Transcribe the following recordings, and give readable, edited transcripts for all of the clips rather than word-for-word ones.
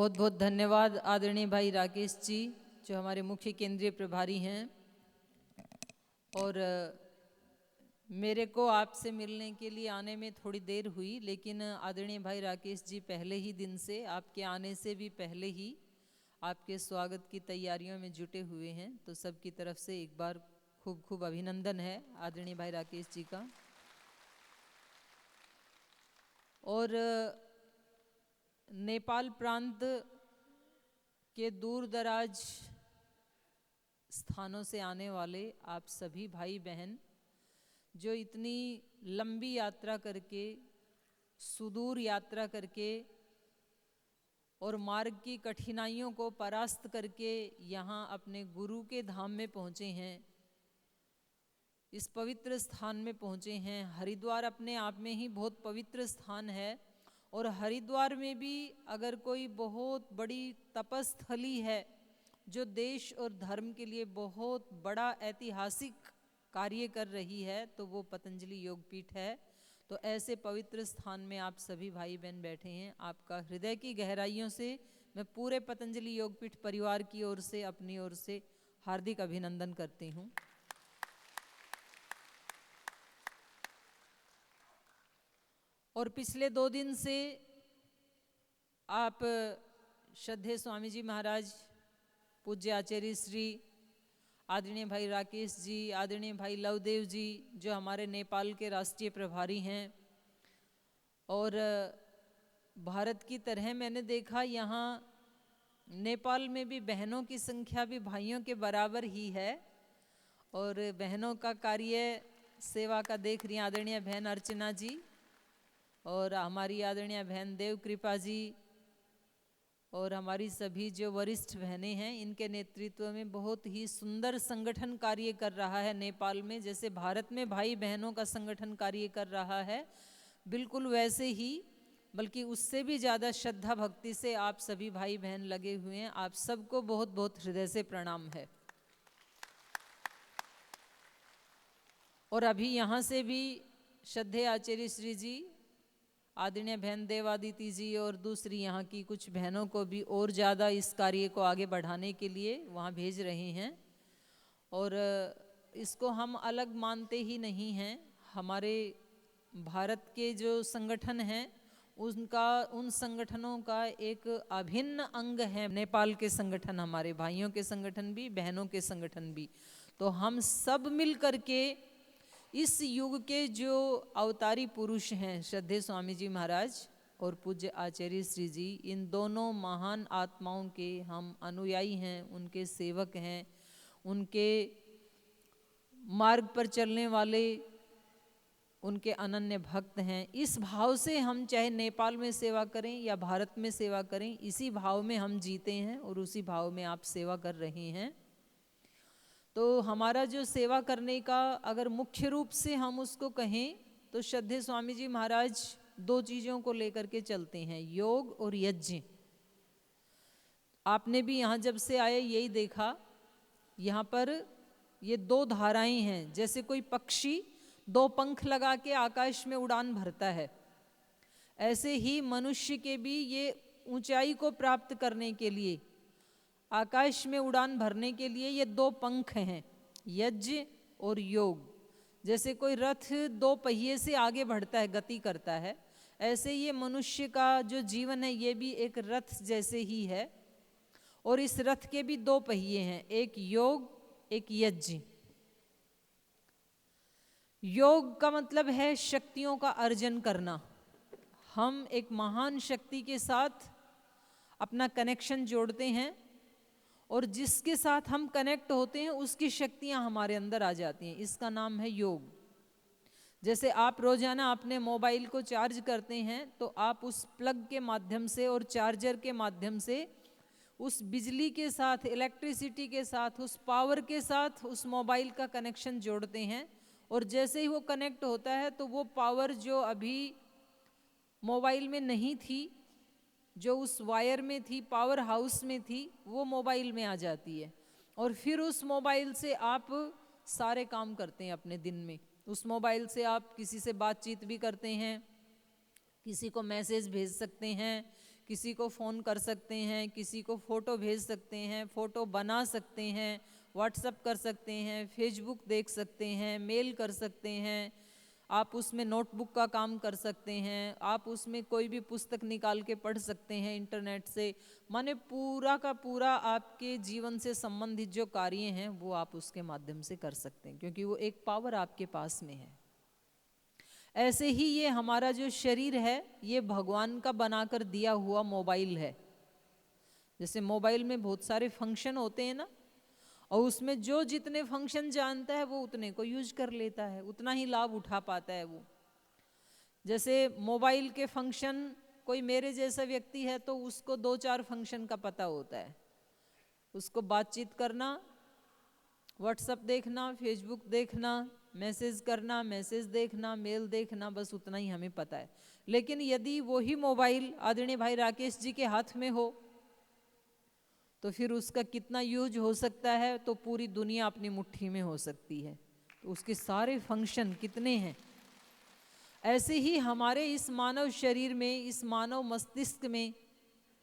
बहुत बहुत धन्यवाद आदरणीय भाई राकेश जी, जो हमारे मुख्य केंद्रीय प्रभारी हैं। और मेरे को आपसे मिलने के लिए आने में थोड़ी देर हुई, लेकिन आदरणीय भाई राकेश जी पहले ही दिन से, आपके आने से भी पहले ही आपके स्वागत की तैयारियों में जुटे हुए हैं। तो सबकी तरफ से एक बार खूब खूब अभिनंदन है आदरणीय भाई राकेश जी का। और नेपाल प्रांत के दूर दराज स्थानों से आने वाले आप सभी भाई बहन, जो इतनी लंबी यात्रा करके, सुदूर यात्रा करके और मार्ग की कठिनाइयों को परास्त करके यहाँ अपने गुरु के धाम में पहुँचे हैं, इस पवित्र स्थान में पहुँचे हैं। हरिद्वार अपने आप में ही बहुत पवित्र स्थान है, और हरिद्वार में भी अगर कोई बहुत बड़ी तपस्थली है जो देश और धर्म के लिए बहुत बड़ा ऐतिहासिक कार्य कर रही है, तो वो पतंजलि योगपीठ है। तो ऐसे पवित्र स्थान में आप सभी भाई बहन बैठे हैं। आपका हृदय की गहराइयों से मैं पूरे पतंजलि योगपीठ परिवार की ओर से, अपनी ओर से हार्दिक अभिनंदन करती हूँ। और पिछले 2 दिन से आप श्रद्धेय स्वामी जी महाराज, पूज्य आचार्य श्री आदरणीय भाई राकेश जी, आदरणीय भाई लवदेव जी, जो हमारे नेपाल के राष्ट्रीय प्रभारी हैं, और भारत की तरह मैंने देखा यहाँ नेपाल में भी बहनों की संख्या भी भाइयों के बराबर ही है। और बहनों का कार्य सेवा का देख रही हैं आदरणीय बहन अर्चना जी, और हमारी आदरणीय बहन देव कृपा जी, और हमारी सभी जो वरिष्ठ बहनें हैं, इनके नेतृत्व में बहुत ही सुंदर संगठन कार्य कर रहा है नेपाल में। जैसे भारत में भाई बहनों का संगठन कार्य कर रहा है, बिल्कुल वैसे ही, बल्कि उससे भी ज़्यादा श्रद्धा भक्ति से आप सभी भाई बहन लगे हुए हैं। आप सबको बहुत बहुत हृदय से प्रणाम है। और अभी यहाँ से भी श्रद्धेय आचार्य श्री जी, आदरणीय बहन देवादिति जी और दूसरी यहाँ की कुछ बहनों को भी और ज़्यादा इस कार्य को आगे बढ़ाने के लिए वहाँ भेज रहे हैं। और इसको हम अलग मानते ही नहीं हैं। हमारे भारत के जो संगठन हैं, उन संगठनों का एक अभिन्न अंग है नेपाल के संगठन, हमारे भाइयों के संगठन भी, बहनों के संगठन भी। तो हम सब मिल करके इस युग के जो अवतारी पुरुष हैं, श्रद्धेय स्वामी जी महाराज और पूज्य आचार्य श्री जी, इन दोनों महान आत्माओं के हम अनुयायी हैं, उनके सेवक हैं, उनके मार्ग पर चलने वाले उनके अनन्य भक्त हैं। इस भाव से हम चाहे नेपाल में सेवा करें या भारत में सेवा करें, इसी भाव में हम जीते हैं और उसी भाव में आप सेवा कर रहे हैं। तो हमारा जो सेवा करने का अगर मुख्य रूप से हम उसको कहें, तो श्रद्धेय स्वामी जी महाराज 2 चीज़ों को लेकर के चलते हैं, योग और यज्ञ। आपने भी यहाँ जब से आए यही देखा, यहाँ पर ये 2 धाराएं हैं। जैसे कोई पक्षी 2 पंख लगा के आकाश में उड़ान भरता है, ऐसे ही मनुष्य के भी ये ऊंचाई को प्राप्त करने के लिए, आकाश में उड़ान भरने के लिए ये 2 पंख हैं, यज्ञ और योग। जैसे कोई रथ 2 पहिए से आगे बढ़ता है, गति करता है, ऐसे ये मनुष्य का जो जीवन है ये भी एक रथ जैसे ही है। और इस रथ के भी 2 पहिए हैं, एक योग, एक यज्ञ। योग का मतलब है शक्तियों का अर्जन करना। हम एक महान शक्ति के साथ अपना कनेक्शन जोड़ते हैं, और जिसके साथ हम कनेक्ट होते हैं उसकी शक्तियां हमारे अंदर आ जाती हैं। इसका नाम है योग। जैसे आप रोजाना अपने मोबाइल को चार्ज करते हैं, तो आप उस प्लग के माध्यम से और चार्जर के माध्यम से उस बिजली के साथ, इलेक्ट्रिसिटी के साथ, उस पावर के साथ उस मोबाइल का कनेक्शन जोड़ते हैं। और जैसे ही वो कनेक्ट होता है, तो वो पावर जो अभी मोबाइल में नहीं थी, जो उस वायर में थी, पावर हाउस में थी, वो मोबाइल में आ जाती है। और फिर उस मोबाइल से आप सारे काम करते हैं अपने दिन में। उस मोबाइल से आप किसी से बातचीत भी करते हैं, किसी को मैसेज भेज सकते हैं, किसी को फ़ोन कर सकते हैं, किसी को फ़ोटो भेज सकते हैं, फ़ोटो बना सकते हैं, व्हाट्सअप कर सकते हैं, फेसबुक देख सकते हैं, मेल कर सकते हैं, आप उसमें नोटबुक का काम कर सकते हैं, आप उसमें कोई भी पुस्तक निकाल के पढ़ सकते हैं इंटरनेट से। माने पूरा का पूरा आपके जीवन से संबंधित जो कार्य हैं वो आप उसके माध्यम से कर सकते हैं, क्योंकि वो एक पावर आपके पास में है। ऐसे ही ये हमारा जो शरीर है ये भगवान का बनाकर दिया हुआ मोबाइल है। जैसे मोबाइल में बहुत सारे फंक्शन होते हैं ना, और उसमें जो जितने फंक्शन जानता है वो उतने को यूज कर लेता है, उतना ही लाभ उठा पाता है वो। जैसे मोबाइल के फंक्शन, कोई मेरे जैसा व्यक्ति है तो उसको 2-4 फंक्शन का पता होता है। उसको बातचीत करना, व्हाट्सएप देखना, फेसबुक देखना, मैसेज करना, मैसेज देखना, मेल देखना, बस उतना ही हमें पता है। लेकिन यदि वही मोबाइल आदरणीय भाई राकेश जी के हाथ में हो तो फिर उसका कितना यूज हो सकता है, तो पूरी दुनिया अपनी मुट्ठी में हो सकती है। तो उसके सारे फंक्शन कितने हैं। ऐसे ही हमारे इस मानव शरीर में, इस मानव मस्तिष्क में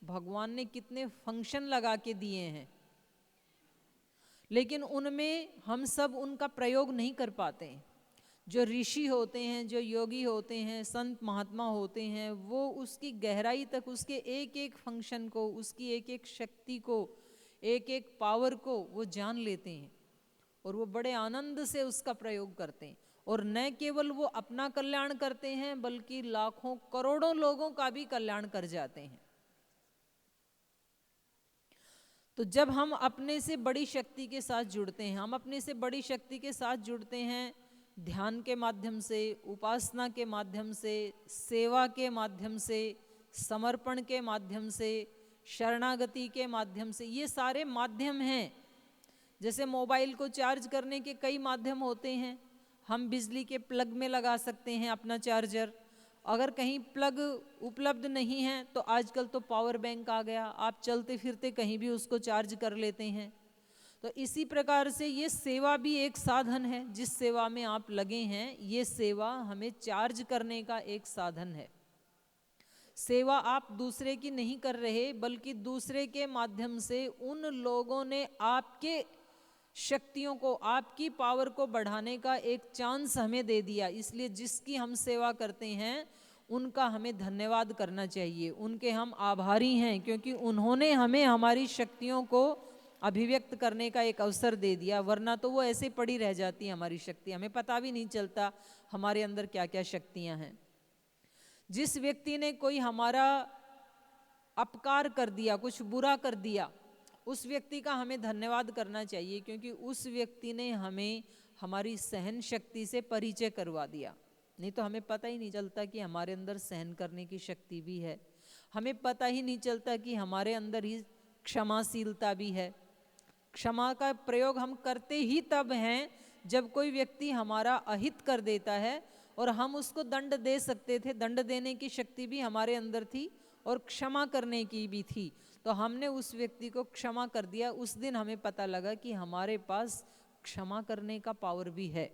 भगवान ने कितने फंक्शन लगा के दिए हैं, लेकिन उनमें हम सब उनका प्रयोग नहीं कर पाते हैं। जो ऋषि होते हैं, जो योगी होते हैं, संत महात्मा होते हैं, वो उसकी गहराई तक उसके एक एक फंक्शन को, उसकी एक एक शक्ति को, एक एक पावर को वो जान लेते हैं और वो बड़े आनंद से उसका प्रयोग करते हैं। और न केवल वो अपना कल्याण करते हैं बल्कि लाखों करोड़ों लोगों का भी कल्याण कर जाते हैं। तो जब हम अपने से बड़ी शक्ति के साथ जुड़ते हैं, हम अपने से बड़ी शक्ति के साथ जुड़ते हैं ध्यान के माध्यम से, उपासना के माध्यम से, सेवा के माध्यम से, समर्पण के माध्यम से, शरणागति के माध्यम से, ये सारे माध्यम हैं। जैसे मोबाइल को चार्ज करने के कई माध्यम होते हैं। हम बिजली के प्लग में लगा सकते हैं अपना चार्जर। अगर कहीं प्लग उपलब्ध नहीं है तो आजकल तो पावर बैंक आ गया, आप चलते फिरते कहीं भी उसको चार्ज कर लेते हैं। तो इसी प्रकार से ये सेवा भी एक साधन है। जिस सेवा में आप लगे हैं ये सेवा हमें चार्ज करने का एक साधन है। सेवा आप दूसरे की नहीं कर रहे बल्कि दूसरे के माध्यम से उन लोगों ने आपके शक्तियों को, आपकी पावर को बढ़ाने का एक चांस हमें दे दिया। इसलिए जिसकी हम सेवा करते हैं उनका हमें धन्यवाद करना चाहिए, उनके हम आभारी हैं, क्योंकि उन्होंने हमें हमारी शक्तियों को अभिव्यक्त करने का एक अवसर दे दिया। वरना तो वो ऐसे पड़ी रह जाती है हमारी शक्ति, हमें पता भी नहीं चलता हमारे अंदर क्या क्या शक्तियां हैं। जिस व्यक्ति ने कोई हमारा अपकार कर दिया, कुछ बुरा कर दिया, उस व्यक्ति का हमें धन्यवाद करना चाहिए, क्योंकि उस व्यक्ति ने हमें हमारी सहन शक्ति से परिचय करवा दिया। नहीं तो हमें पता ही नहीं चलता कि हमारे अंदर सहन करने की शक्ति भी है, हमें पता ही नहीं चलता कि हमारे अंदर ही क्षमाशीलता भी है। क्षमा का प्रयोग हम करते ही तब हैं जब कोई व्यक्ति हमारा अहित कर देता है और हम उसको दंड दे सकते थे, दंड देने की शक्ति भी हमारे अंदर थी और क्षमा करने की भी थी, तो हमने उस व्यक्ति को क्षमा कर दिया। उस दिन हमें पता लगा कि हमारे पास क्षमा करने का पावर भी है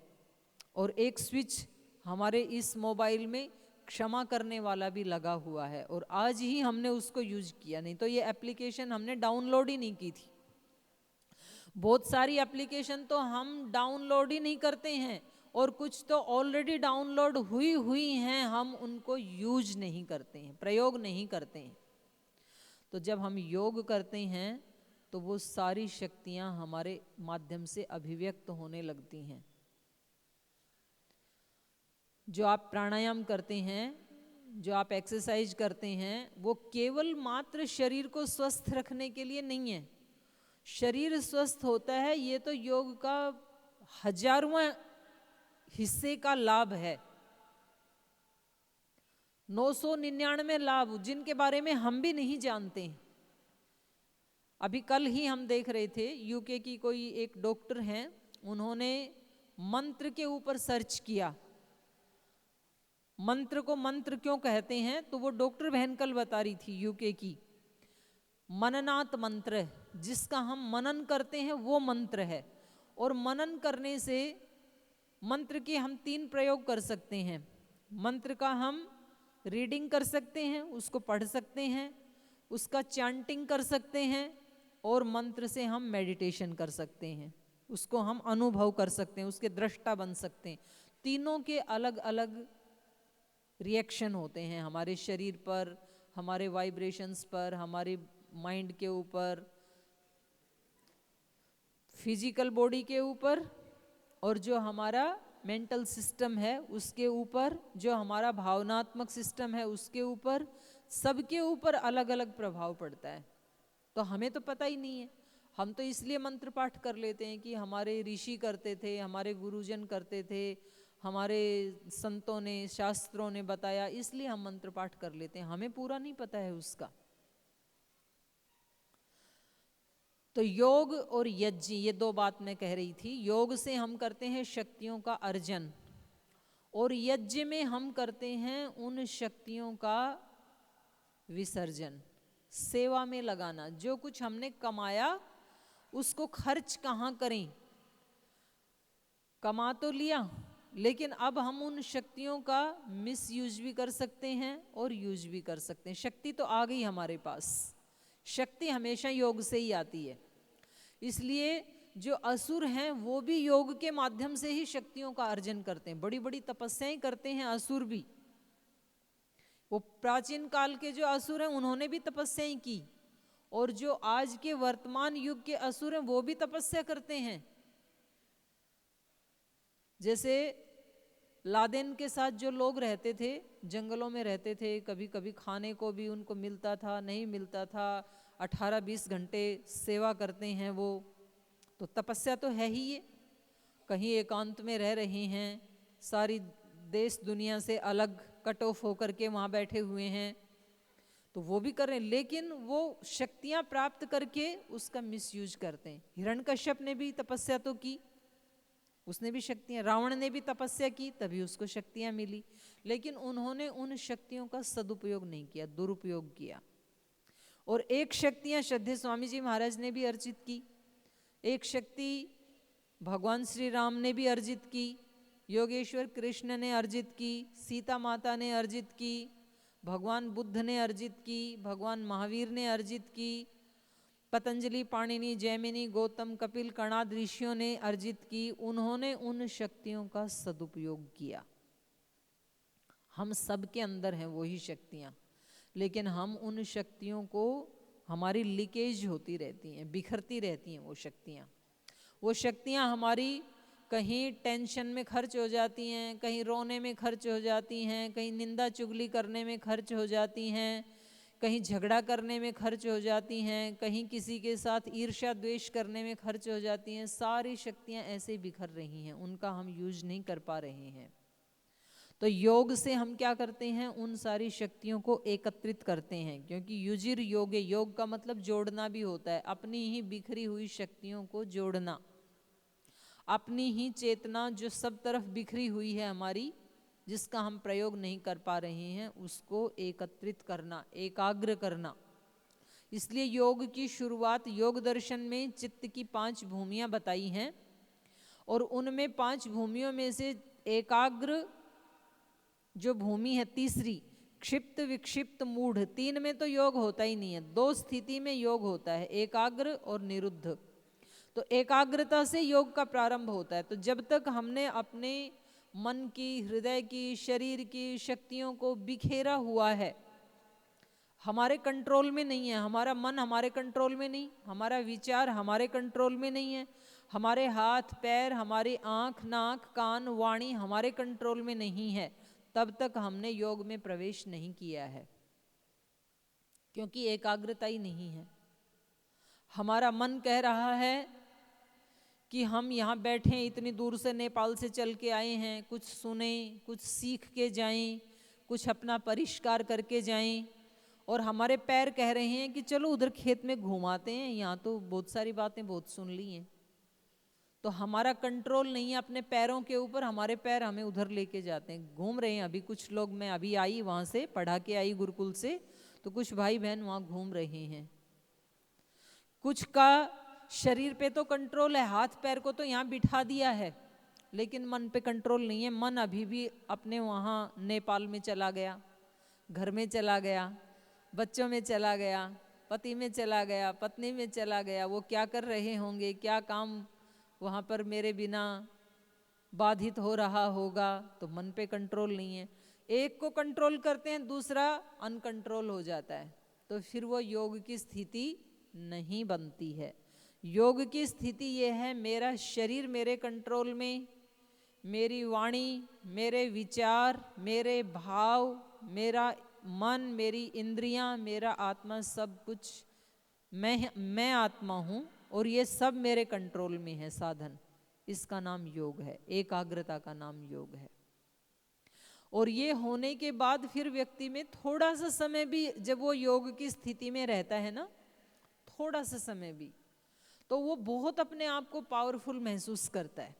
और एक स्विच हमारे इस मोबाइल में क्षमा करने वाला भी लगा हुआ है, और आज ही हमने उसको यूज किया, नहीं तो ये एप्लीकेशन हमने डाउनलोड ही नहीं की थी। बहुत सारी एप्लीकेशन तो हम डाउनलोड ही नहीं करते हैं और कुछ तो ऑलरेडी डाउनलोड हुई हैं, हम उनको यूज नहीं करते हैं, प्रयोग नहीं करते हैं। तो जब हम योग करते हैं तो वो सारी शक्तियां हमारे माध्यम से अभिव्यक्त होने लगती हैं। जो आप प्राणायाम करते हैं, जो आप एक्सरसाइज करते हैं, वो केवल मात्र शरीर को स्वस्थ रखने के लिए नहीं है। शरीर स्वस्थ होता है ये तो योग का 1000वां हिस्से का लाभ है। 999 लाभ जिनके बारे में हम भी नहीं जानते हैं। अभी कल ही हम देख रहे थे, यूके की कोई एक डॉक्टर हैं, उन्होंने मंत्र के ऊपर सर्च किया। मंत्र को मंत्र क्यों कहते हैं, तो वो डॉक्टर बहन कल बता रही थी यूके की, मननात् मंत्र, जिसका हम मनन करते हैं वो मंत्र है। और मनन करने से मंत्र के हम 3 प्रयोग कर सकते हैं। मंत्र का हम रीडिंग कर सकते हैं, उसको पढ़ सकते हैं, और उसका हम मनन कर सकते हैं। मंत्र के हम 3 प्रयोग कर सकते हैं। मंत्र का हम रीडिंग कर सकते हैं, उसको पढ़ सकते हैं, और उसका हम मनन कर सकते हैं। मंत्र का हम रीडिंग कर सकते हैं, उसको पढ़ सकते हैं, और उसका हम मनन कर सकते हैं। मंत्र का हम उसका चैंटिंग कर सकते हैं और मंत्र से हम मेडिटेशन कर सकते हैं, उसको हम अनुभव कर सकते हैं, उसके दृष्टा बन सकते हैं। तीनों के अलग अलग रिएक्शन होते हैं हमारे शरीर पर, हमारे वाइब्रेशंस पर, हमारे माइंड के ऊपर, फिजिकल बॉडी के ऊपर, और जो हमारा मेंटल सिस्टम है उसके ऊपर, जो हमारा भावनात्मक सिस्टम है उसके ऊपर, सबके ऊपर अलग अलग प्रभाव पड़ता है। तो हमें तो पता ही नहीं है, हम तो इसलिए मंत्र पाठ कर लेते हैं कि हमारे ऋषि करते थे, हमारे गुरुजन करते थे, हमारे संतों ने, शास्त्रों ने बताया, इसलिए हम मंत्र पाठ कर लेते हैं, हमें पूरा नहीं पता है उसका। तो योग और यज्ञ, ये दो बात मैं कह रही थी। योग से हम करते हैं शक्तियों का अर्जन, और यज्ञ में हम करते हैं उन शक्तियों का विसर्जन, सेवा में लगाना। जो कुछ हमने कमाया उसको खर्च कहाँ करें, कमा तो लिया, लेकिन अब हम उन शक्तियों का मिस यूज भी कर सकते हैं और यूज भी कर सकते हैं। शक्ति तो आ गई हमारे पास, शक्ति हमेशा योग से ही आती है। इसलिए जो असुर हैं वो भी योग के माध्यम से ही शक्तियों का अर्जन करते हैं, बड़ी बड़ी तपस्याएं करते हैं असुर भी। वो प्राचीन काल के जो असुर हैं उन्होंने भी तपस्याएं की, और जो आज के वर्तमान युग के असुर हैं वो भी तपस्या करते हैं। जैसे लादेन के साथ जो लोग रहते थे, जंगलों में रहते थे, कभी कभी खाने को भी उनको मिलता था, नहीं मिलता था, 18-20 घंटे सेवा करते हैं वो, तो तपस्या तो है ही ये। कहीं एकांत में रह रहे हैं, सारी देश दुनिया से अलग कट ऑफ होकर के वहाँ बैठे हुए हैं, तो वो भी कर रहे हैं, लेकिन वो शक्तियाँ प्राप्त करके उसका मिसयूज करते हैं। हिरण्यकश्यप ने भी तपस्या तो की, उसने भी शक्तियाँ, रावण ने भी तपस्या की तभी उसको शक्तियाँ मिली, लेकिन उन्होंने उन शक्तियों का सदुपयोग नहीं किया, दुरुपयोग किया। और एक शक्तियाँ श्रद्धेय स्वामी जी महाराज ने भी अर्जित की, एक शक्ति भगवान श्री राम ने भी अर्जित की, योगेश्वर कृष्ण ने अर्जित की, सीता माता ने अर्जित की, भगवान बुद्ध ने अर्जित की, भगवान महावीर ने अर्जित की, पतंजलि, पाणिनि, जैमिनी, गौतम, कपिल, कणाद ऋषियों ने अर्जित की। उन्होंने उन शक्तियों का सदुपयोग किया। हम सबके अंदर हैं वही शक्तियाँ, लेकिन हम उन शक्तियों को, हमारी लीकेज होती रहती हैं, बिखरती रहती हैं वो शक्तियाँ। वो शक्तियाँ हमारी कहीं टेंशन में खर्च हो जाती हैं, कहीं रोने में खर्च हो जाती हैं, कहीं निंदा चुगली करने में खर्च हो जाती हैं, कहीं झगड़ा करने में खर्च हो जाती हैं, कहीं किसी के साथ ईर्ष्या द्वेष करने में खर्च हो जाती हैं। सारी शक्तियाँ ऐसे बिखर रही हैं, उनका हम यूज नहीं कर पा रहे हैं। तो योग से हम क्या करते हैं, उन सारी शक्तियों को एकत्रित करते हैं, क्योंकि युजिर योगे, योग का मतलब जोड़ना भी होता है, अपनी ही बिखरी हुई शक्तियों को जोड़ना, अपनी ही चेतना जो सब तरफ बिखरी हुई है हमारी, जिसका हम प्रयोग नहीं कर पा रहे हैं, उसको एकत्रित करना, एकाग्र करना। इसलिए योग की शुरुआत, योग दर्शन में चित्त की 5 भूमियां बताई हैं, और उनमें 5 भूमियों में से एकाग्र जो भूमि है तीसरी, क्षिप्त विक्षिप्त मूढ़, 3 में तो योग होता ही नहीं है, 2 स्थिति में योग होता है, एकाग्र और निरुद्ध। तो एकाग्रता से योग का प्रारंभ होता है। तो जब तक हमने अपने मन की, हृदय की, शरीर की शक्तियों को बिखेरा हुआ है, हमारे कंट्रोल में नहीं है, हमारा मन हमारे कंट्रोल में नहीं, हमारा विचार हमारे कंट्रोल में नहीं है, हमारे हाथ पैर, हमारी आँख, नाक, कान, वाणी हमारे कंट्रोल में नहीं है, तब तक हमने योग में प्रवेश नहीं किया है, क्योंकि एकाग्रता ही नहीं है। हमारा मन कह रहा है कि हम यहाँ बैठे, इतनी दूर से नेपाल से चल के आए हैं, कुछ सुने, कुछ सीख के जाएं, कुछ अपना परिष्कार करके जाएं, और हमारे पैर कह रहे हैं कि चलो उधर खेत में घुमाते हैं, यहाँ तो बहुत सारी बातें बहुत सुन ली हैं। तो हमारा कंट्रोल नहीं है अपने पैरों के ऊपर, हमारे पैर हमें उधर लेके जाते हैं, घूम रहे हैं। अभी कुछ लोग, मैं अभी आई वहाँ से, पढ़ा के आई गुरुकुल से, तो कुछ भाई बहन वहाँ घूम रहे हैं। कुछ का शरीर पे तो कंट्रोल है, हाथ पैर को तो यहाँ बिठा दिया है, लेकिन मन पे कंट्रोल नहीं है। मन अभी भी अपने वहाँ नेपाल में चला गया, घर में चला गया, बच्चों में चला गया, पति में चला गया, पत्नी में चला गया, वो क्या कर रहे होंगे, क्या काम वहाँ पर मेरे बिना बाधित हो रहा होगा, तो मन पे कंट्रोल नहीं है। एक को कंट्रोल करते हैं, दूसरा अनकंट्रोल हो जाता है, तो फिर वो योग की स्थिति नहीं बनती है। योग की स्थिति ये है, मेरा शरीर मेरे कंट्रोल में, मेरी वाणी, मेरे विचार, मेरे भाव, मेरा मन, मेरी इंद्रियां, मेरा आत्मा, सब कुछ मैं आत्मा हूँ और ये सब मेरे कंट्रोल में है। साधन, इसका नाम योग है, एकाग्रता का नाम योग है। और ये होने के बाद फिर व्यक्ति में थोड़ा सा समय भी, जब वो योग की स्थिति में रहता है ना, थोड़ा सा समय भी, तो वो बहुत अपने आप को पावरफुल महसूस करता है।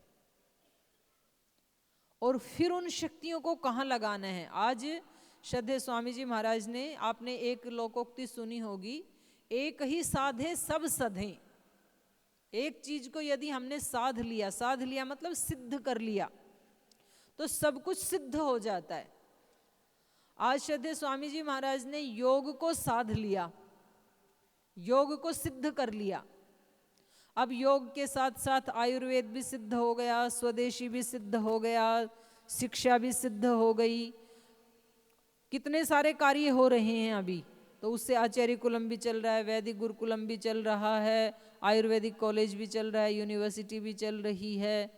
और फिर उन शक्तियों को कहाँ लगाना है। आज श्रद्धेय स्वामी जी महाराज ने, आपने एक लोकोक्ति सुनी होगी, एक ही साधे सब सधे। एक चीज को यदि हमने साध लिया मतलब सिद्ध कर लिया, तो सब कुछ सिद्ध हो जाता है। आज श्रद्धेय स्वामी जी महाराज ने योग को साध लिया, योग को सिद्ध कर लिया। अब योग के साथ साथ आयुर्वेद भी सिद्ध हो गया, स्वदेशी भी सिद्ध हो गया, शिक्षा भी सिद्ध हो गई, कितने सारे कार्य हो रहे हैं अभी। तो उससे आचार्य कुलम भी चल रहा है, वैदिक गुरुकुलम भी चल रहा है, आयुर्वेदिक कॉलेज भी चल रहा है, यूनिवर्सिटी भी चल रही है,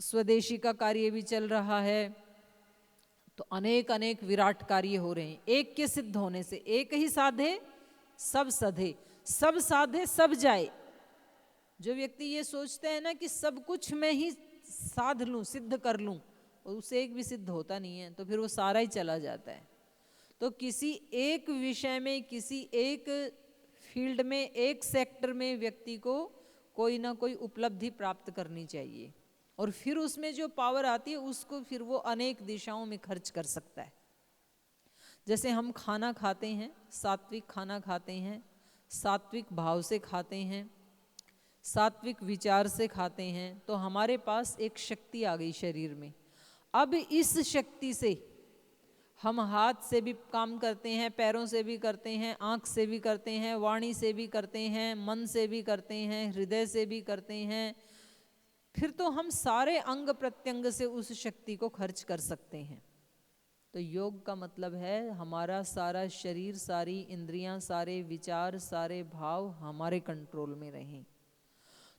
स्वदेशी का कार्य भी चल रहा है। तो अनेक अनेक विराट कार्य हो रहे हैं एक के सिद्ध होने से। एक ही साधे सब सधे, सब साधे सब जाए। जो व्यक्ति ये सोचते हैं ना कि सब कुछ मैं ही साध लूं, सिद्ध कर लूं, और उसे एक भी सिद्ध होता नहीं है, तो फिर वो सारा ही चला जाता है। तो किसी एक विषय में, किसी एक फील्ड में, एक सेक्टर में व्यक्ति को कोई ना कोई उपलब्धि प्राप्त करनी चाहिए, और फिर उसमें जो पावर आती है उसको फिर वो अनेक दिशाओं में खर्च कर सकता है। जैसे हम खाना खाते हैं, सात्विक खाना खाते हैं, सात्विक भाव से खाते हैं, सात्विक विचार से खाते हैं, तो हमारे पास एक शक्ति आ गई शरीर में। अब इस शक्ति से हम हाथ से भी काम करते हैं, पैरों से भी करते हैं, आँख से भी करते हैं, वाणी से भी करते हैं, मन से भी करते हैं, हृदय से भी करते हैं। फिर तो हम सारे अंग प्रत्यंग से उस शक्ति को खर्च कर सकते हैं। तो योग का मतलब है हमारा सारा शरीर, सारी इंद्रियां, सारे विचार, सारे भाव हमारे कंट्रोल में रहें।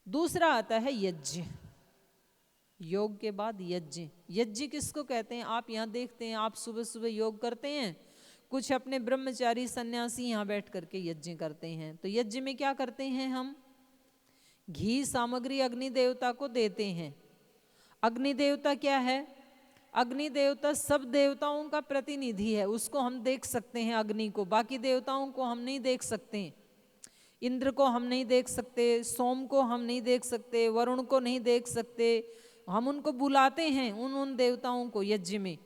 दूसरा आता है यज्ञ। योग के बाद यज्ञ। यज्ञ किसको कहते हैं? आप यहाँ देखते हैं, आप सुबह सुबह योग करते हैं, कुछ अपने ब्रह्मचारी सन्यासी यहाँ बैठ करके यज्ञ करते हैं। तो यज्ञ में क्या करते हैं? हम घी सामग्री अग्नि देवता को देते हैं। अग्नि देवता क्या है? अग्नि देवता सब देवताओं का प्रतिनिधि है, उसको हम देख सकते हैं अग्नि को, बाकी देवताओं को हम नहीं देख सकते। इंद्र को हम नहीं देख सकते, सोम को हम नहीं देख सकते, वरुण को नहीं देख सकते। हम उनको बुलाते हैं उन देवताओं को यज्ञ में,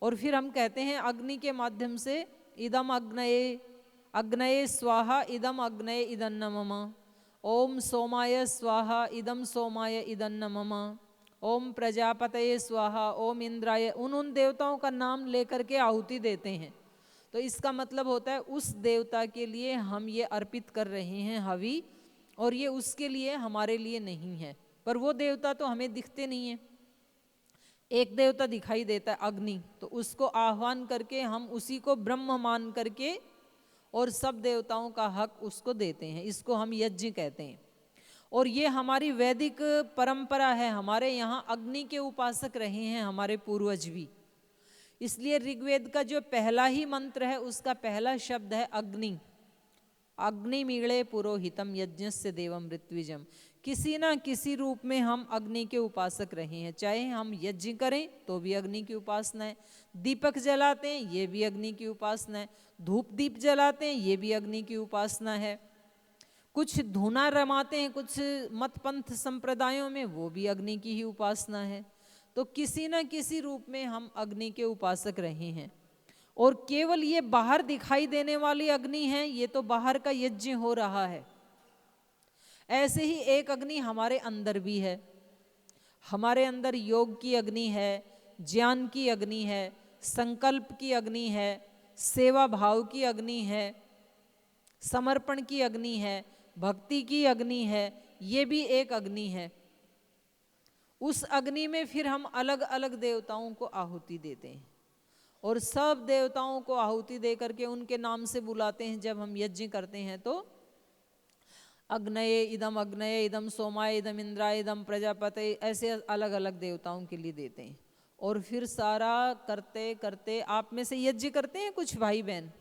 और फिर हम कहते हैं अग्नि के माध्यम से इदम अग्नये अग्नये स्वाहा इदम अग्नये इदन्न मम, ओम सोमाय स्वाहा इदम सोमाय इदन्न मम, ओम प्रजापतये स्वाहा ओम इंद्राय। उन देवताओं का नाम लेकर के आहुति देते हैं। तो इसका मतलब होता है उस देवता के लिए हम ये अर्पित कर रहे हैं हवि, और ये उसके लिए, हमारे लिए नहीं है। पर वो देवता तो हमें दिखते नहीं है। एक देवता दिखाई देता है अग्नि, तो उसको आह्वान करके हम उसी को ब्रह्म मान करके और सब देवताओं का हक उसको देते हैं। इसको हम यज्ञ कहते हैं। और ये हमारी वैदिक परंपरा है, हमारे यहाँ अग्नि के उपासक रहे हैं हमारे पूर्वज भी। इसलिए ऋग्वेद का जो पहला ही मंत्र है उसका पहला शब्द है अग्नि। अग्निमीळे पुरोहितम यज्ञस्य देवम ऋत्विजम। किसी ना किसी रूप में हम अग्नि के उपासक रहे हैं। चाहे हम यज्ञ करें तो भी अग्नि की उपासना है, दीपक जलाते हैं ये भी अग्नि की उपासना है, धूप दीप जलाते हैं ये भी अग्नि की उपासना है, कुछ धूना रमाते हैं कुछ मत पंथ संप्रदायों में, वो भी अग्नि की ही उपासना है। तो किसी न किसी रूप में हम अग्नि के उपासक रहे हैं। और केवल ये बाहर दिखाई देने वाली अग्नि है, ये तो बाहर का यज्ञ हो रहा है। ऐसे ही एक अग्नि हमारे अंदर भी है। हमारे अंदर योग की अग्नि है, ज्ञान की अग्नि है, संकल्प की अग्नि है, सेवा भाव की अग्नि है, समर्पण की अग्नि है, भक्ति की अग्नि है, ये भी एक अग्नि है। उस अग्नि में फिर हम अलग अलग देवताओं को आहुति देते हैं और सब देवताओं को आहुति दे करके उनके नाम से बुलाते हैं। जब हम यज्ञ करते हैं तो अग्नये इदम सोमाय इदम इंद्राय इदम प्रजापते, ऐसे अलग अलग देवताओं के लिए देते हैं। और फिर सारा करते करते, आप में से यज्ञ करते हैं कुछ भाई बहन?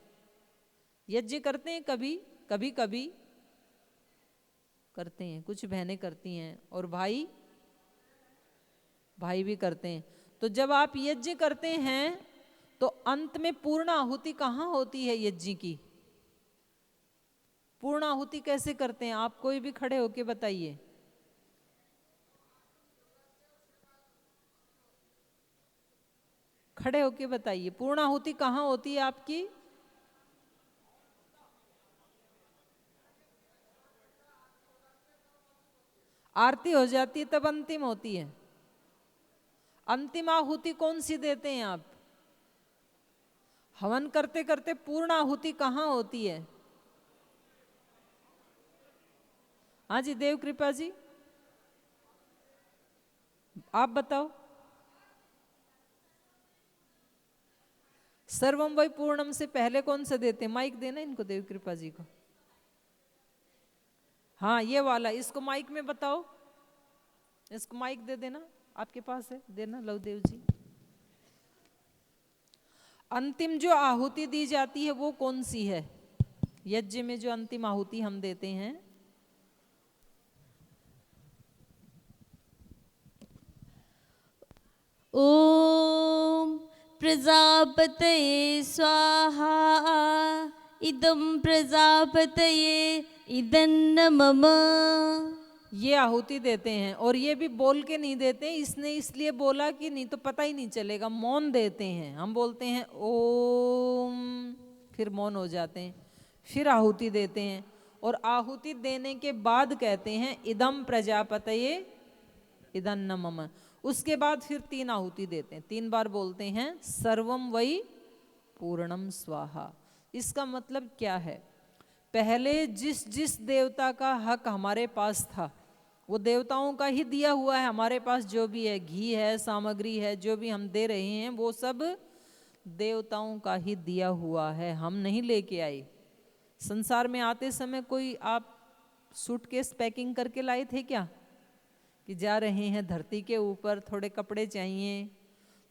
यज्ञ करते हैं कभी कभी कभी करते हैं, कुछ बहनें करती हैं और भाई भी करते हैं। तो जब आप यज्ञ करते हैं तो अंत में पूर्ण आहुति कहाँ होती है यज्ञ की? पूर्ण आहुति कैसे करते हैं? आप कोई भी खड़े होके बताइए। खड़े होके बताइए, पूर्ण आहुति कहाँ होती है आपकी? आरती हो जाती है तब अंतिम होती है। अंतिम आहुति कौन सी देते हैं आप? हवन करते करते पूर्ण आहुति कहाँ होती है? हाँ जी, देव कृपा जी आप बताओ। सर्वम वै पूर्णम से पहले कौन सा देते हैं? माइक देना इनको, देव कृपा जी को। हाँ ये वाला, इसको माइक में बताओ, इसको माइक दे देना, आपके पास है, देना लवदेव जी। अंतिम जो आहुति दी जाती है वो कौन सी है? यज्ञ में जो अंतिम आहुति हम देते हैं, ओम प्रजापतये स्वाहा इदं प्रजापतये इदन्न मम। ये आहुति देते हैं। और ये भी बोल के नहीं देते, इसने इसलिए बोला कि नहीं तो पता ही नहीं चलेगा, मौन देते हैं। हम बोलते हैं ओम, फिर मौन हो जाते हैं, फिर आहुति देते हैं। और आहुति देने के बाद कहते हैं इदम प्रजापतये इदन्न मम। उसके बाद फिर 3 आहुति देते हैं, 3 बार बोलते हैं सर्वम वै पूर्णम स्वाहा। इसका मतलब क्या है? पहले जिस जिस देवता का हक हमारे पास था वो देवताओं का ही दिया हुआ है। हमारे पास जो भी है, घी है, सामग्री है, जो भी हम दे रहे हैं वो सब देवताओं का ही दिया हुआ है, हम नहीं लेके आए। संसार में आते समय कोई आप सूटकेस पैकिंग करके लाए थे क्या? कि जा रहे हैं धरती के ऊपर, थोड़े कपड़े चाहिए,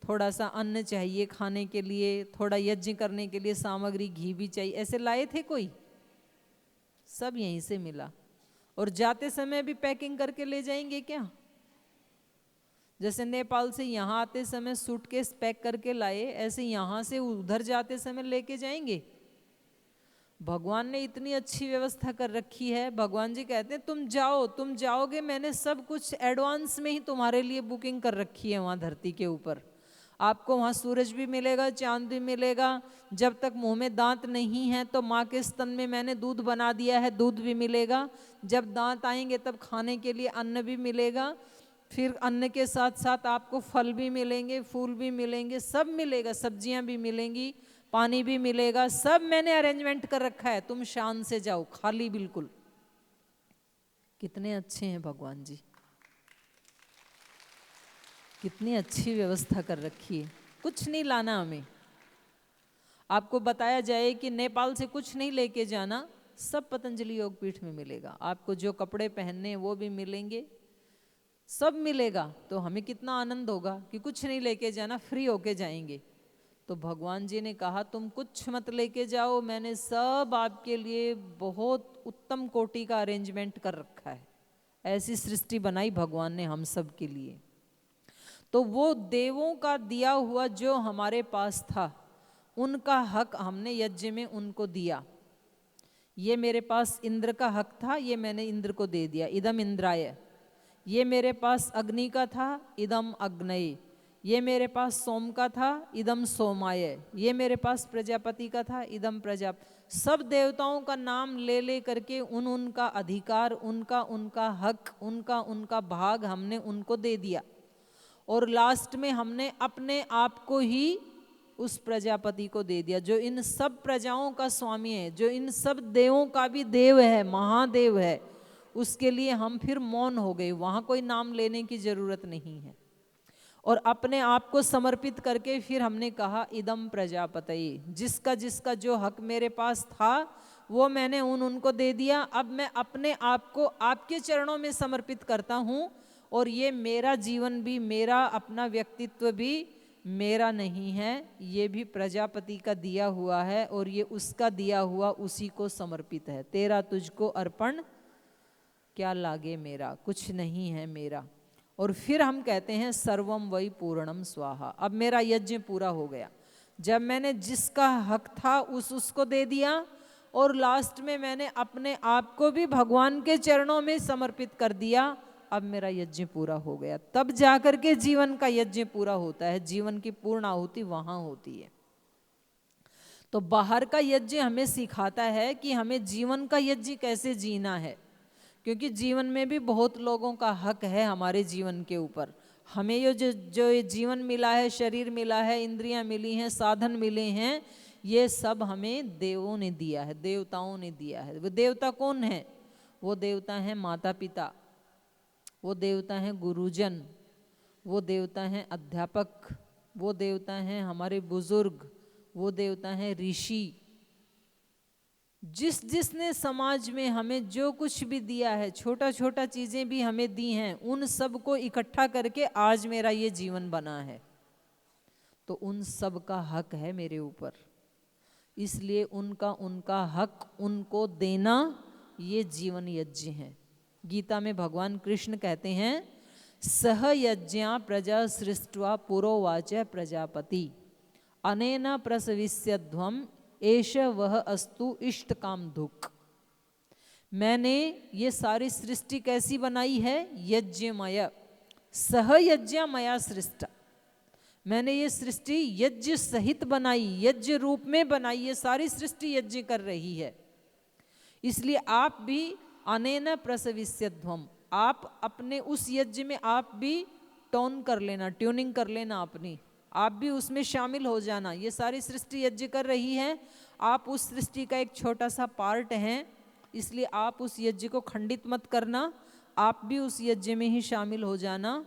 थोड़ा सा अन्न चाहिए खाने के लिए, थोड़ा यज्ञ करने के लिए सामग्री घी भी चाहिए, ऐसे लाए थे कोई? सब यहीं से मिला। और जाते समय भी पैकिंग करके ले जाएंगे क्या? जैसे नेपाल से यहाँ आते समय सूटकेस पैक करके लाए, ऐसे यहाँ से उधर जाते समय लेके जाएंगे? भगवान ने इतनी अच्छी व्यवस्था कर रखी है। भगवान जी कहते हैं तुम जाओ, तुम जाओगे, मैंने सब कुछ एडवांस में ही तुम्हारे लिए बुकिंग कर रखी है। वहाँ धरती के ऊपर आपको वहाँ सूरज भी मिलेगा, चांद भी मिलेगा। जब तक मुंह में दांत नहीं है तो माँ के स्तन में मैंने दूध बना दिया है, दूध भी मिलेगा। जब दांत आएंगे तब खाने के लिए अन्न भी मिलेगा। फिर अन्न के साथ साथ आपको फल भी मिलेंगे, फूल भी मिलेंगे, सब मिलेगा, सब्जियां भी मिलेंगी, पानी भी मिलेगा, सब मैंने अरेंजमेंट कर रखा है। तुम शान से जाओ, खाली बिल्कुल। कितने अच्छे हैं भगवान जी, कितनी अच्छी व्यवस्था कर रखी है। कुछ नहीं लाना हमें। आपको बताया जाए कि नेपाल से कुछ नहीं लेके जाना, सब पतंजलि योगपीठ में मिलेगा। आपको जो कपड़े पहनने वो भी मिलेंगे, सब मिलेगा। तो हमें कितना आनंद होगा कि कुछ नहीं लेके जाना, फ्री होके जाएंगे। तो भगवान जी ने कहा तुम कुछ मत लेके जाओ, मैंने सब आपके लिए बहुत उत्तम कोटि का अरेंजमेंट कर रखा है। ऐसी सृष्टि बनाई भगवान ने हम सब के लिए। तो वो देवों का दिया हुआ जो हमारे पास था, उनका हक हमने यज्ञ में उनको दिया। ये मेरे पास इंद्र का हक था, ये मैंने इंद्र को दे दिया, इदम इंद्राय। ये मेरे पास अग्नि का था, इदम अग्नये। ये मेरे पास सोम का था, इदम सोमाय। ये मेरे पास प्रजापति का था, इदम प्रजा। सब देवताओं का नाम ले ले करके उनका अधिकार, उनका हक, उनका भाग हमने उनको दे दिया। और लास्ट में हमने अपने आप को ही उस प्रजापति को दे दिया, जो इन सब प्रजाओं का स्वामी है, जो इन सब देवों का भी देव है, महादेव है। उसके लिए हम फिर मौन हो गए, वहां कोई नाम लेने की जरूरत नहीं है। और अपने आप को समर्पित करके फिर हमने कहा इदम प्रजापतये, जिसका जिसका जो हक मेरे पास था वो मैंने उनको दे दिया। अब मैं अपने आप को आपके चरणों में समर्पित करता हूँ, और ये मेरा जीवन भी, मेरा अपना व्यक्तित्व भी मेरा नहीं है, ये भी प्रजापति का दिया हुआ है, और ये उसका दिया हुआ उसी को समर्पित है। तेरा तुझको अर्पण क्या लागे मेरा, कुछ नहीं है मेरा। और फिर हम कहते हैं सर्वम वै पूर्णम स्वाहा, अब मेरा यज्ञ पूरा हो गया। जब मैंने जिसका हक था उसको दे दिया, और लास्ट में मैंने अपने आप को भी भगवान के चरणों में समर्पित कर दिया, अब मेरा यज्ञ पूरा हो गया। तब जाकर के जीवन का यज्ञ पूरा होता है, जीवन की पूर्ण आहुति वहां होती है। तो बाहर का यज्ञ हमें सिखाता है कि हमें जीवन का यज्ञ कैसे जीना है, क्योंकि जीवन में भी बहुत लोगों का हक है हमारे जीवन के ऊपर। हमें ये जो ये जीवन मिला है, शरीर मिला है, इंद्रियां मिली हैं, साधन मिले हैं, ये सब हमें देवों ने दिया है, देवताओं ने दिया है। वो देवता कौन है? वो देवता हैं माता पिता, वो देवता हैं गुरुजन, वो देवता हैं अध्यापक, वो देवता हैं हमारे बुजुर्ग, वो देवता हैं ऋषि। जिसने समाज में हमें जो कुछ भी दिया है, छोटा छोटा चीजें भी हमें दी हैं, उन सब को इकट्ठा करके आज मेरा ये जीवन बना है। तो उन सब का हक है मेरे ऊपर, इसलिए उनका हक उनको देना ये जीवन यज्ञ है। गीता में भगवान कृष्ण कहते हैं सह यज्ञा प्रजा सृष्ट्वा पुरोवाच प्रजापति अनेन प्रसविष्यध्वम एष वह अस्तु इष्ट काम धुक। मैंने ये सारी सृष्टि कैसी बनाई है? यज्ञमय, सह यज्ञ मया सृष्टा। मैंने ये सृष्टि यज्ञ सहित बनाई, यज्ञ रूप में बनाई। ये सारी सृष्टि यज्ञ कर रही है, इसलिए आप भी अनेन प्रसविष्यध्वम, आप अपने उस यज्ञ में आप भी टोन कर लेना, ट्यूनिंग कर लेना अपनी, आप भी उसमें शामिल हो जाना। ये सारी सृष्टि यज्ञ कर रही है, आप उस सृष्टि का एक छोटा सा पार्ट हैं, इसलिए आप उस यज्ञ को खंडित मत करना, आप भी उस यज्ञ में ही शामिल हो जाना,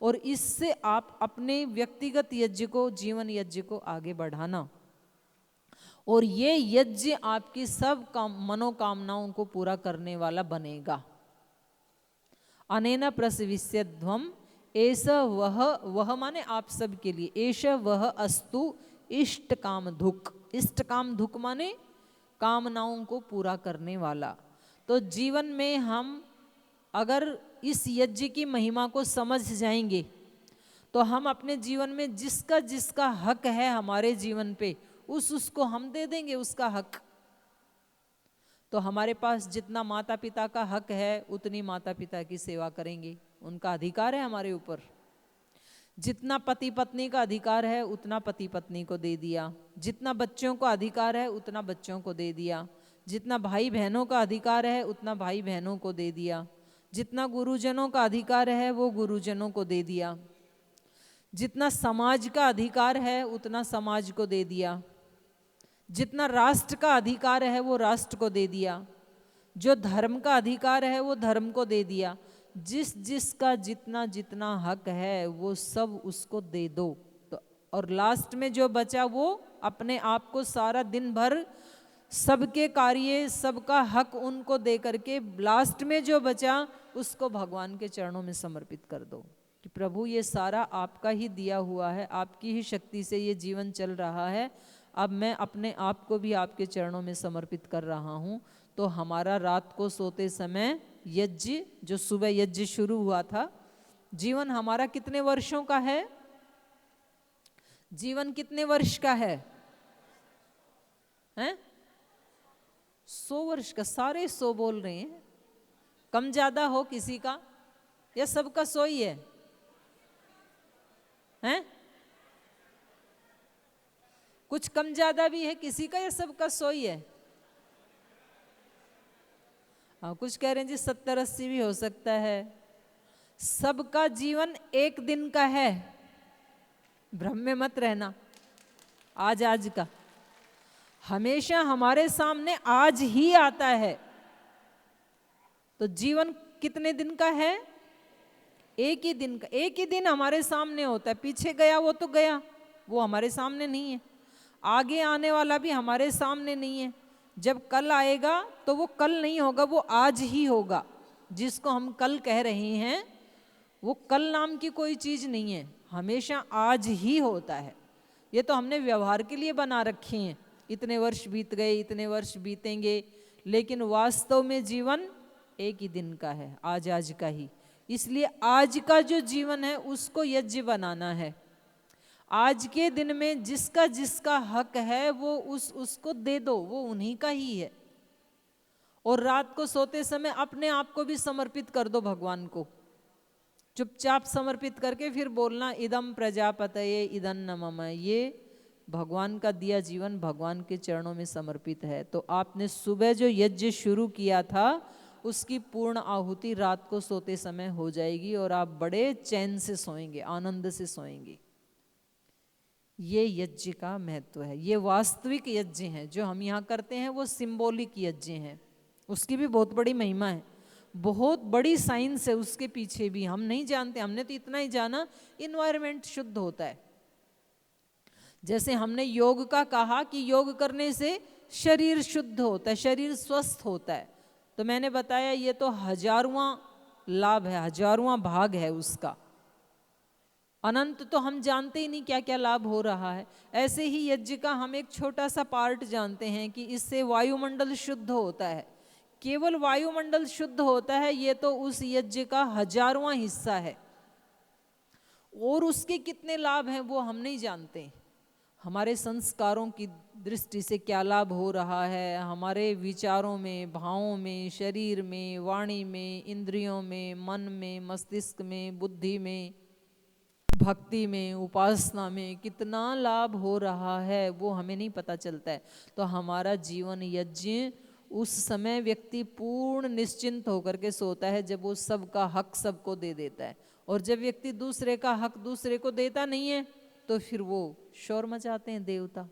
और इससे आप अपने व्यक्तिगत यज्ञ को, जीवन यज्ञ को आगे बढ़ाना। और ये यज्ञ आपकी सब मनोकामनाओं को पूरा करने वाला बनेगा। अनेन प्रसविष्यध्वम एष वह माने आप सब के लिए, एष वह अस्तु इष्ट काम धुक। इष्ट काम धुक माने कामनाओं को पूरा करने वाला। तो जीवन में हम अगर इस यज्ञ की महिमा को समझ जाएंगे, तो हम अपने जीवन में जिसका जिसका हक है हमारे जीवन पे, उसको हम दे देंगे उसका हक। तो हमारे पास जितना माता पिता का हक है, उतनी माता पिता की सेवा करेंगे, उनका अधिकार है हमारे ऊपर। जितना पति पत्नी का अधिकार है, उतना पति पत्नी को दे दिया। जितना बच्चों का अधिकार है, उतना बच्चों को दे दिया। जितना भाई बहनों का अधिकार है, उतना भाई बहनों को दे दिया। जितना गुरुजनों का अधिकार है, वो गुरुजनों को दे दिया। जितना समाज का अधिकार है, उतना समाज को दे दिया। जितना राष्ट्र का अधिकार है, वो राष्ट्र को दे दिया। जो धर्म का अधिकार है, वो धर्म को दे दिया। जिसका जितना जितना हक है, वो सब उसको दे दो। तो और लास्ट में जो बचा, वो अपने आप को सारा दिन भर सबके कार्य, सबका हक उनको दे करके लास्ट में जो बचा, उसको भगवान के चरणों में समर्पित कर दो कि प्रभु ये सारा आपका ही दिया हुआ है, आपकी ही शक्ति से ये जीवन चल रहा है। अब मैं अपने आप को भी आपके चरणों में समर्पित कर रहा हूँ। तो हमारा रात को सोते समय यज्ञ, जो सुबह यज्ञ शुरू हुआ था, जीवन हमारा कितने वर्षों का है? जीवन कितने वर्ष का है? 100 वर्ष का। सारे 100 बोल रहे हैं। कम ज्यादा हो किसी का, या सबका 100 ही है? कुछ कम ज्यादा भी है किसी का, या सबका 100 ही है? हाँ, कुछ कह रहे हैं जी 70-80 भी हो सकता है। सबका जीवन एक दिन का है, भ्रम में मत रहना। आज आज का हमेशा हमारे सामने आज ही आता है। तो जीवन कितने दिन का है? एक ही दिन का। एक ही दिन हमारे सामने होता है। पीछे गया वो तो गया, वो हमारे सामने नहीं है। आगे आने वाला भी हमारे सामने नहीं है। जब कल आएगा तो वो कल नहीं होगा, वो आज ही होगा। जिसको हम कल कह रहे हैं वो कल नाम की कोई चीज नहीं है, हमेशा आज ही होता है। ये तो हमने व्यवहार के लिए बना रखे हैं, इतने वर्ष बीत गए, इतने वर्ष बीतेंगे, लेकिन वास्तव में जीवन एक ही दिन का है, आज आज का ही। इसलिए आज का जो जीवन है उसको यज्ञ बनाना है। आज के दिन में जिसका जिसका हक है वो उसको दे दो, वो उन्हीं का ही है। और रात को सोते समय अपने आप को भी समर्पित कर दो भगवान को। चुपचाप समर्पित करके फिर बोलना इदम प्रजापतये इदन्न मम। ये भगवान का दिया जीवन भगवान के चरणों में समर्पित है। तो आपने सुबह जो यज्ञ शुरू किया था उसकी पूर्ण आहुति रात को सोते समय हो जाएगी और आप बड़े चैन से सोएंगे, आनंद से सोएंगे। ये यज्ञ का महत्व है। ये वास्तविक यज्ञ हैं जो हम यहाँ करते हैं, वो सिंबॉलिक यज्ञ हैं। उसकी भी बहुत बड़ी महिमा है, बहुत बड़ी साइंस है उसके पीछे भी, हम नहीं जानते। हमने तो इतना ही जाना इन्वायरमेंट शुद्ध होता है। जैसे हमने योग का कहा कि योग करने से शरीर शुद्ध होता है, शरीर स्वस्थ होता है। तो मैंने बताया ये तो हजारवां लाभ है, हजारवां भाग है उसका। अनंत तो हम जानते ही नहीं क्या क्या लाभ हो रहा है। ऐसे ही यज्ञ का हम एक छोटा सा पार्ट जानते हैं कि इससे वायुमंडल शुद्ध होता है। केवल वायुमंडल शुद्ध होता है, ये तो उस यज्ञ का हजारवां हिस्सा है। और उसके कितने लाभ हैं वो हम नहीं जानते। हमारे संस्कारों की दृष्टि से क्या लाभ हो रहा है, हमारे विचारों में, भावों में, शरीर में, वाणी में, इंद्रियों में, मन में, मस्तिष्क में, बुद्धि में, भक्ति में, उपासना में कितना लाभ हो रहा है वो हमें नहीं पता चलता है। तो हमारा जीवन यज्ञ उस समय व्यक्ति पूर्ण निश्चिंत होकर के सोता है जब वो सबका हक सबको दे देता है। और जब व्यक्ति दूसरे का हक दूसरे को देता नहीं है तो फिर वो शोर मचाते हैं देवता।